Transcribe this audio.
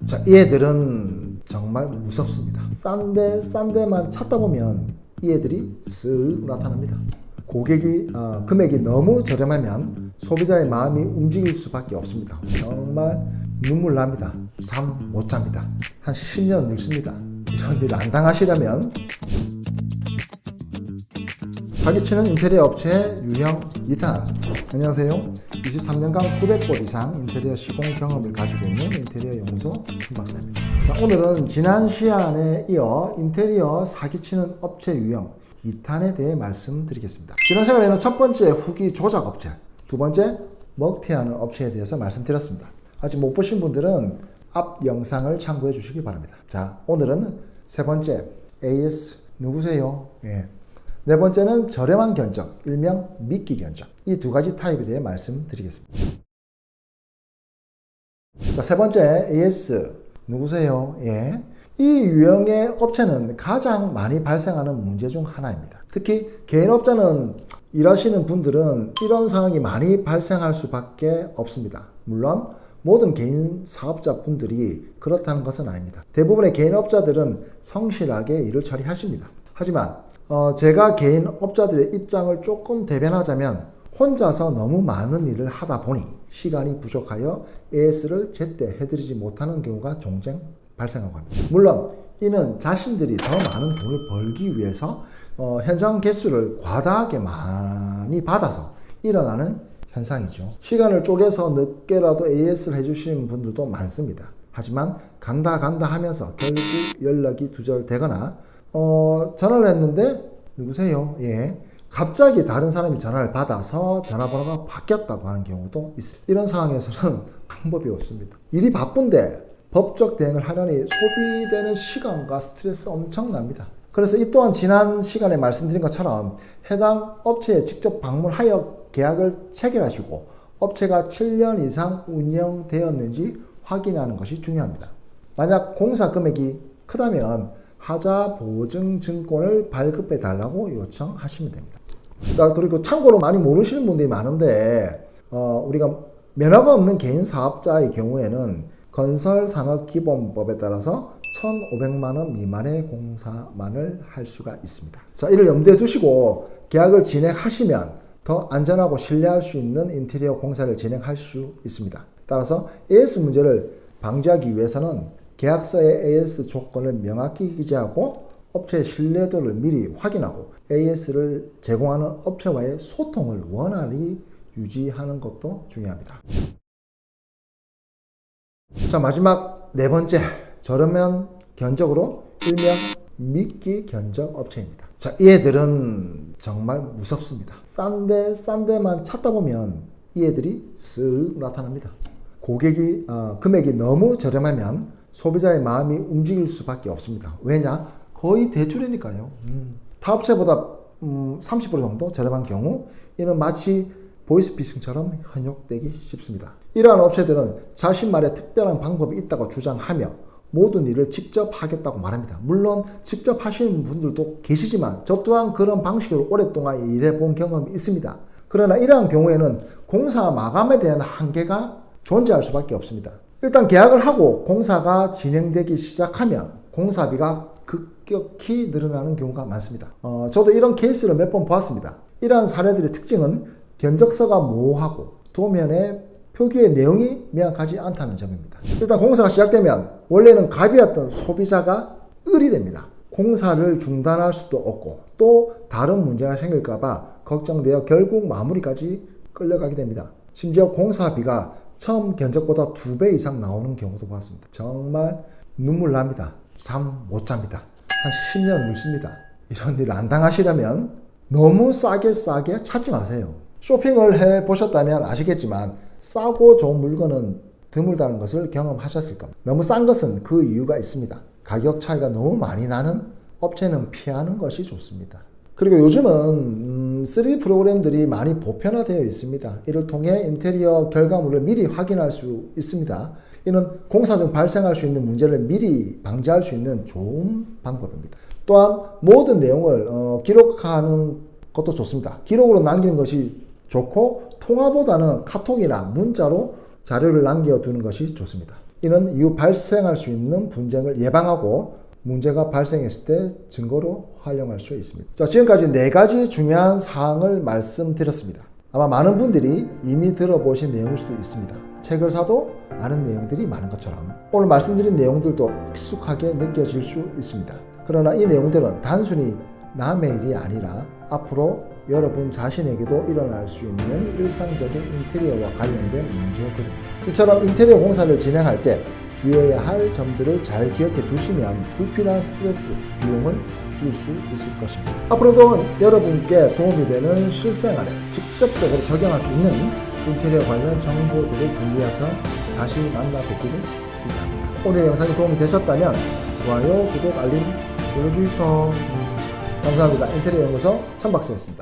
자, 이 애들은 정말 무섭습니다. 싼 데만 찾다 보면 이 애들이 쓱 나타납니다. 금액이 너무 저렴하면 소비자의 마음이 움직일 수밖에 없습니다. 정말 눈물 납니다. 잠 못 잡니다. 한 10년 늙습니다. 이런 일 안 당하시려면 사기치는 인테리어 업체 유형 2탄. 안녕하세요. 23년간 900곳 이상 인테리어 시공 경험을 가지고 있는 인테리어 연구소 김박사입니다. 자, 오늘은 지난 시간에 이어 인테리어 사기치는 업체 유형 2탄에 대해 말씀드리겠습니다. 지난 시간에는 첫 번째 후기 조작 업체, 두 번째 먹튀하는 업체에 대해서 말씀드렸습니다. 아직 못 보신 분들은 앞 영상을 참고해 주시기 바랍니다. 자, 오늘은 세 번째 AS 누구세요? 네 번째는 저렴한 견적, 일명 미끼 견적. 이 두 가지 타입에 대해 말씀드리겠습니다. 자, 세 번째 AS 누구세요? 이 유형의 업체는 가장 많이 발생하는 문제 중 하나입니다. 특히 개인업자는 일하시는 분들은 이런 상황이 많이 발생할 수밖에 없습니다. 물론 모든 개인 사업자 분들이 그렇다는 것은 아닙니다. 대부분의 개인업자들은 성실하게 일을 처리하십니다. 하지만 제가 개인업자들의 입장을 조금 대변하자면 혼자서 너무 많은 일을 하다 보니 시간이 부족하여 AS를 제때 해드리지 못하는 경우가 종종 발생하고 합니다. 물론 이는 자신들이 더 많은 돈을 벌기 위해서 현장 개수를 과다하게 많이 받아서 일어나는 현상이죠. 시간을 쪼개서 늦게라도 AS를 해주시는 분들도 많습니다. 하지만 간다 하면서 결국 연락이 두절되거나 전화를 했는데 누구세요? 갑자기 다른 사람이 전화를 받아서 전화번호가 바뀌었다고 하는 경우도 있습니다. 이런 상황에서는 방법이 없습니다. 일이 바쁜데 법적 대응을 하려니 소비되는 시간과 스트레스 엄청납니다. 그래서 이 또한 지난 시간에 말씀드린 것처럼 해당 업체에 직접 방문하여 계약을 체결하시고 업체가 7년 이상 운영되었는지 확인하는 것이 중요합니다. 만약 공사 금액이 크다면 하자보증증권을 발급해 달라고 요청하시면 됩니다. 자, 그리고 참고로 많이 모르시는 분들이 많은데 우리가 면허가 없는 개인 사업자의 경우에는 건설산업기본법에 따라서 1,500만 원 미만의 공사만을 할 수가 있습니다. 자, 이를 염두에 두시고 계약을 진행하시면 더 안전하고 신뢰할 수 있는 인테리어 공사를 진행할 수 있습니다. 따라서 AS 문제를 방지하기 위해서는 계약서의 AS 조건을 명확히 기재하고 업체의 신뢰도를 미리 확인하고 AS를 제공하는 업체와의 소통을 원활히 유지하는 것도 중요합니다. 자, 마지막 네 번째, 저렴한 견적으로 일명 미끼 견적 업체입니다. 자, 이 애들은 정말 무섭습니다. 싼 데만 찾다 보면 이 애들이 쓱 나타납니다. 금액이 너무 저렴하면 소비자의 마음이 움직일 수밖에 없습니다. 왜냐? 거의 대출이니까요. 타업체보다 30% 정도 저렴한 경우 이는 마치 보이스피싱처럼 현혹되기 쉽습니다. 이러한 업체들은 자신만의 특별한 방법이 있다고 주장하며 모든 일을 직접 하겠다고 말합니다. 물론 직접 하시는 분들도 계시지만 저 또한 그런 방식으로 오랫동안 일해본 경험이 있습니다. 그러나 이러한 경우에는 공사 마감에 대한 한계가 존재할 수밖에 없습니다. 일단 계약을 하고 공사가 진행되기 시작하면 공사비가 급격히 늘어나는 경우가 많습니다. 저도 이런 케이스를 몇 번 보았습니다. 이러한 사례들의 특징은 견적서가 모호하고 도면에 표기의 내용이 명확하지 않다는 점입니다. 일단 공사가 시작되면 원래는 갑이었던 소비자가 을이 됩니다. 공사를 중단할 수도 없고 또 다른 문제가 생길까봐 걱정되어 결국 마무리까지 끌려가게 됩니다. 심지어 공사비가 처음 견적보다 2배 이상 나오는 경우도 봤습니다. 정말 눈물 납니다. 잠 못 잡니다. 한 10년 늙습니다. 이런 일 안 당하시려면 너무 싸게 찾지 마세요. 쇼핑을 해보셨다면 아시겠지만 싸고 좋은 물건은 드물다는 것을 경험하셨을 겁니다. 너무 싼 것은 그 이유가 있습니다. 가격 차이가 너무 많이 나는 업체는 피하는 것이 좋습니다. 그리고 요즘은 3D 프로그램들이 많이 보편화되어 있습니다. 이를 통해 인테리어 결과물을 미리 확인할 수 있습니다. 이는 공사 중 발생할 수 있는 문제를 미리 방지할 수 있는 좋은 방법입니다. 또한 모든 내용을 기록하는 것도 좋습니다. 기록으로 남기는 것이 좋고 통화보다는 카톡이나 문자로 자료를 남겨두는 것이 좋습니다. 이는 이후 발생할 수 있는 분쟁을 예방하고 문제가 발생했을 때 증거로 활용할 수 있습니다. 자, 지금까지 4가지 중요한 사항을 말씀드렸습니다. 아마 많은 분들이 이미 들어보신 내용일 수도 있습니다. 책을 사도 아는 내용들이 많은 것처럼 오늘 말씀드린 내용들도 익숙하게 느껴질 수 있습니다. 그러나 이 내용들은 단순히 남의 일이 아니라 앞으로 여러분 자신에게도 일어날 수 있는 일상적인 인테리어와 관련된 문제들입니다. 이처럼 인테리어 공사를 진행할 때 주의해야 할 점들을 잘 기억해 두시면 불필요한 스트레스, 비용을 줄 수 있을 것입니다. 앞으로도 여러분께 도움이 되는 실생활에 직접적으로 적용할 수 있는 인테리어 관련 정보들을 준비해서 다시 만나 뵙기를 기대합니다. 오늘 영상이 도움이 되셨다면 좋아요, 구독, 알림 눌러주이소. 감사합니다. 인테리어 연구소 천박사였습니다.